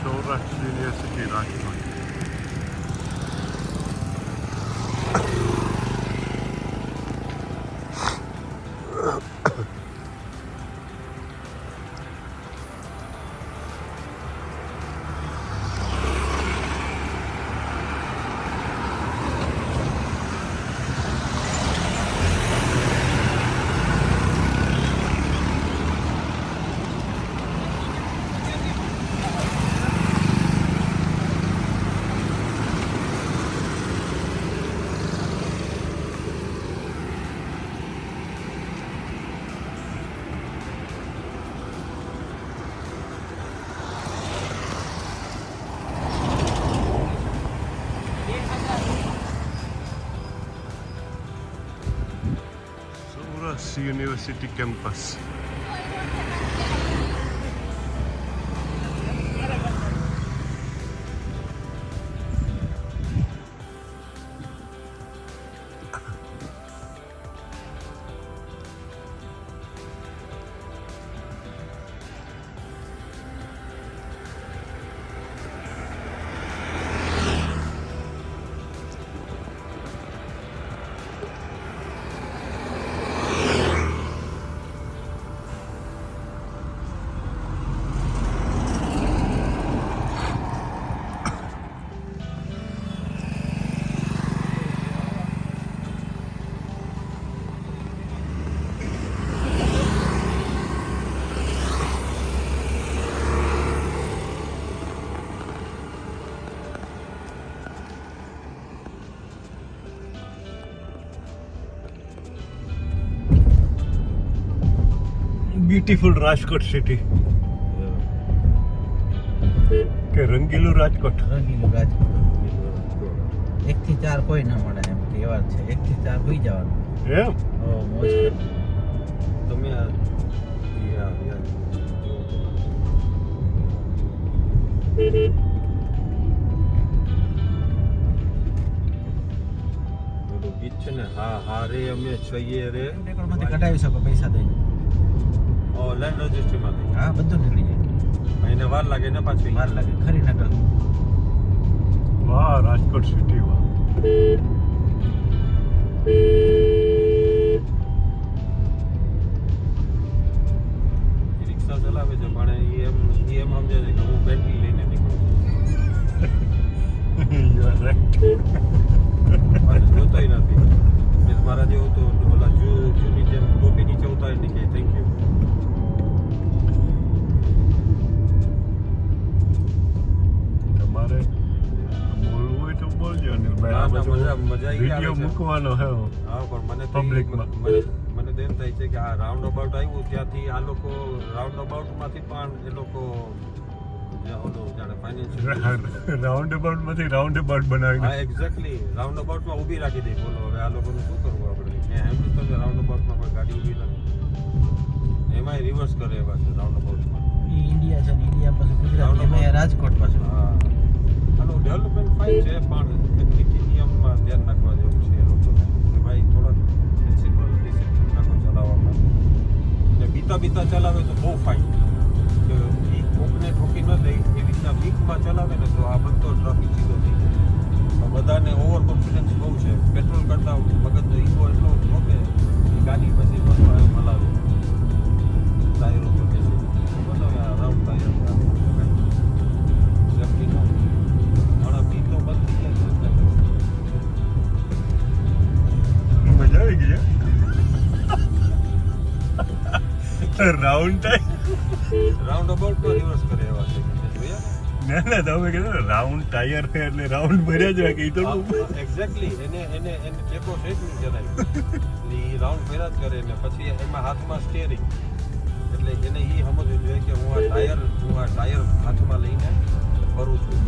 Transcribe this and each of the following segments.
Saurashtra university Rajkot. Saurashtra university campus. Beautiful Rajkot city કે રંગીલું રાજકોટ. રંગીલું રાજકોટ 1 થી 4 કોઈ ના મળે એમ કે એવા છે. 1 થી 4 હોઈ જવાનું એમ. મોજ તમે ગીત છે ને હા હા રે અમે છીએ રે માંથી કઢાવી શકો પૈસા દઈને. લેન્ડ રજિસ્ટ્રીમાંથી. હા બધું નીકળી જાય. એને વાર લાગે ને પાછું. વાર લાગે ખરી નગર. વાહ રાજકોટ સિટી વાહ. રિક્ષા ચલાવે છે પણ એમ સમજે છે કે હું બેટરી લઈને નીકળું યુ આર રાઈટ. છું જોતોય નથી. મારા જેવું તો ઓલા જૂની જેમ ટોપી નીચે ઉતારી નીકળે થેન્ક યુ. તમારે બોલવું હોય તો બોલજો ને ભાઈ. આ બધું વિડીયો મૂકવાનો હે. હા પણ મને તો પબ્લિકમાં. મને તો એમ થાય છે કે આ રાઉન્ડ અબાઉટ આવ્યું ત્યાંથી આ લોકો રાઉન્ડ અબાઉટમાંથી પણ એ લોકો જાણે ફાઇનાન્શિયલ રાઉન્ડ અબાઉટ માંથી રાઉન્ડ અબાઉટ બનાવી હા એક્ઝેક્ટલી રાઉન્ડ અબાઉટમાં ઊભી રાખી દે. બોલો હવે આ લોકોનું શું કરવું આપણે? એમ તો રાઉન્ડ અબાઉટમાં કોઈ ગાડી ઊભી રાખે એમાંય રિવર્સ કરે એવા છે રાઉન્ડ અબાઉટમાં. ઇન્ડિયા છે ને ઇન્ડિયા પછી ગુજરાત એમાં રાજકોટ પાછું. હા આનું ડેવલપમેન્ટ ફાઇન છે પણ ટેકનિક નિયમમાં ધ્યાન રાખવા જેવું છે એ લોકોને કે ભાઈ થોડા ડિસિપ્લિન રાખો ચલાવવામાં. ને બીતા ચલાવે તો બહુ ફાઇન. કે કોકને ઠોકી ન દે એ રીતના વીકમાં ચલાવે ને તો આ બધો ટ્રાફિક સીધો થઈ જાય. બધાને ઓવર કોન્ફિડન્સ બહુ છે. પેટ્રોલ કરતા મગજનો ઈગો એટલો ઠોકે કે ગાડી પછી બધું હલાવે ટાયરો પર બેસી બનાવે આ રાઉન્ડ ટાયર સેફ્ટી નો ઘણા બી તો બંધ થઈ જાય મજા આવી ગઈ. રાઉન્ડ ટાઈમ રાઉન્ડ અબાઉટ તો રિવર્સ કરે એવા છે જોયા ના ના તમે કીધું રાઉન્ડ ટાયર છે એટલે રાઉન્ડ ભર્યા જ રાખે. એ તો એક્ઝેક્ટલી એને ટેકો છે જ નહીં જરાય. એટલે એ રાઉન્ડ ફેરા જ કરે ને પછી એમાં હાથમાં સ્ટીયરિંગ એટલે એને એ સમજવું જોઈએ કે હું આ ટાયર હાથમાં લઈને ફરું છું,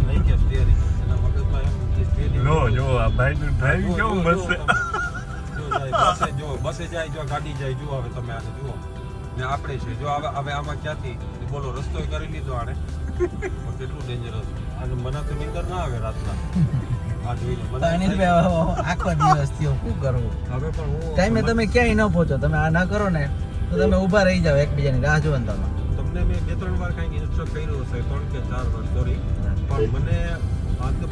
નહીં કે સ્ટીયરિંગ. એના મગજમાં એમ કે સ્ટીયરિંગ જો આ ભાઈનું ડ્રાઇવિંગ કેવું મસ્ત છે. બસે જાય, જો ગાડી જાય, જુઓ હવે તમે આને જુઓ ને આપણે છે જો હવે આમાં ક્યાંથી બોલો રસ્તો કરી લીધો આને, કેટલું ડેન્જરસ. અને મને તો નીંદર ના આવે રાતના આ જોઈને. આખો દિવસ થયો શું કરવું. હવે પણ હું ટાઈમે તમે ક્યાંય ન પહોંચો, તમે આ ના કરો ને તો તમે ઊભા રહી જાઓ એકબીજાની રાહ જોવો ને તમે. તમને મેં 2-3 વાર કંઈક ઇન્સ્ટ્રક્ટ કર્યું હશે, 3 કે 4 વાર, સોરી. પણ મને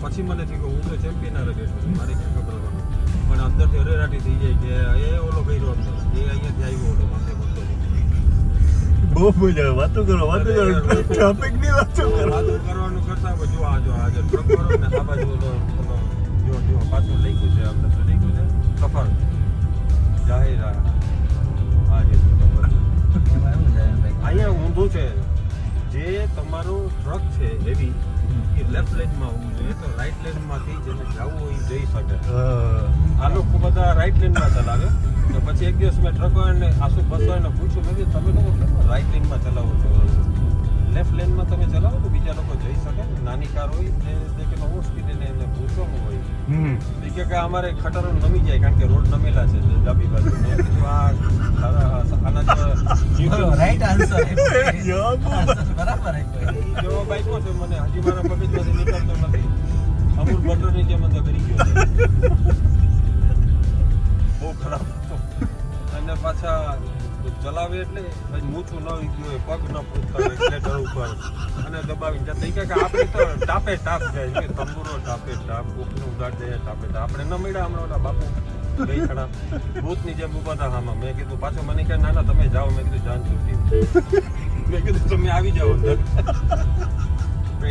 પછી મને થયું કે હું તો ચેમ્પિયન બેઠો છું, મારે ક્યાં ખબર પડે. પણ અંદરથી અરેરાટી થઈ જાય કે એ ઓલો કર્યો અંદર, એ અહીંયાથી આવ્યો ઓલો માથે બોલતો. બહુ મજા આવે. વાતો કરો ટ્રાફિક ની વાતો કરો. વાતો કરવાનું કરતા હોય, જો આ ટ્રક વાળો ને આ બાજુ ઓલો જો પાછું લખ્યું છે, આપણે શું લખ્યું છે, સફર જાહેર આ જે સફર. એમાં એવું છે ભાઈ, અહીંયા ઊંધું છે. જે તમારું ટ્રક છે હેવી એ લેફ્ટ લેનમાં હોવું જોઈએ, તો રાઈટ લેનમાંથી જેને જવું હોય એ જઈ શકે. આ લોકો બધા રાઈટ લેનમાં ચલાવે. તો પછી એક દિવસ મેં ટ્રક વાળાને આસુ બસ વાળાને પૂછ્યું, મેં કીધું તમે લોકો કેમ રાઈટ લેનમાં ચલાવો છો, લેફ્ટ લેનમાં તમે ચલાવો તો બીજા લોકો જઈ શકે. નાની કાર હોય ને કે હું સ્પીડ એને પૂછવાનું હોય એ કે અમારે ખટારો નમી જાય કારણ કે રોડ નમેલા છે ડાબી બાજુ. મેં કીધું આના રાઈટ આન્સર બરાબર જવાબ આપ્યો છે મને, હજી મારા મગજમાંથી નીકળતો નથી. અમૂલ બટરની જેમ અંદર કરી ગયો છે. બહુ ખરાબ હતો. અને પાછા ચલાવે એટલે મૂછું ન ગયું હોય, પગ ન પૂછતા હોય એક્સિલેટર ઉપર અને દબાવીને જતા. કે આપણે તો ટાપે ટાપ જાય, તંબુરો ટાપે ટાપ, કોકનું ઉગાડ જાય ટાપે ટાપ. આપણે ન મળ્યા હમણાં ઓલા બાપુ ગઈ ખડા ભૂતની જેમ ઉભા હતા આમાં. મેં કીધું પાછો મને કહે ના તમે જાઓ. મેં કીધું જાન છૂટી. મેં કીધું તમે આવી જાઓ અંદર.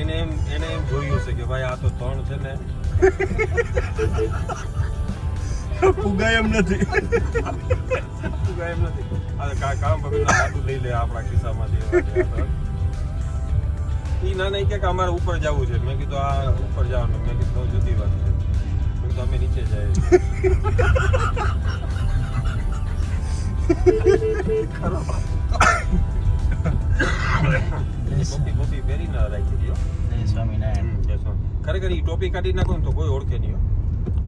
એને એમ જોયું છે કે ભાઈ આ તો 3 છે ને પુગાય એમ નથી. કામ વગરના લાડુ લઈ લે આપણા ખિસ્સામાંથી. ઈ ના કે અમારે ઉપર જવું છે. મેં કીધું આ ઉપર જવાનું. મેં કીધું જુદી વાત છે. મેં કીધું અમે નીચે જાય. ટોપી પહેરી ના રાખી દો. સ્વામિનારાયણ. ખરેખર ઈ ટોપી કાઢી નાખો ને તો કોઈ ઓળખે નહીં.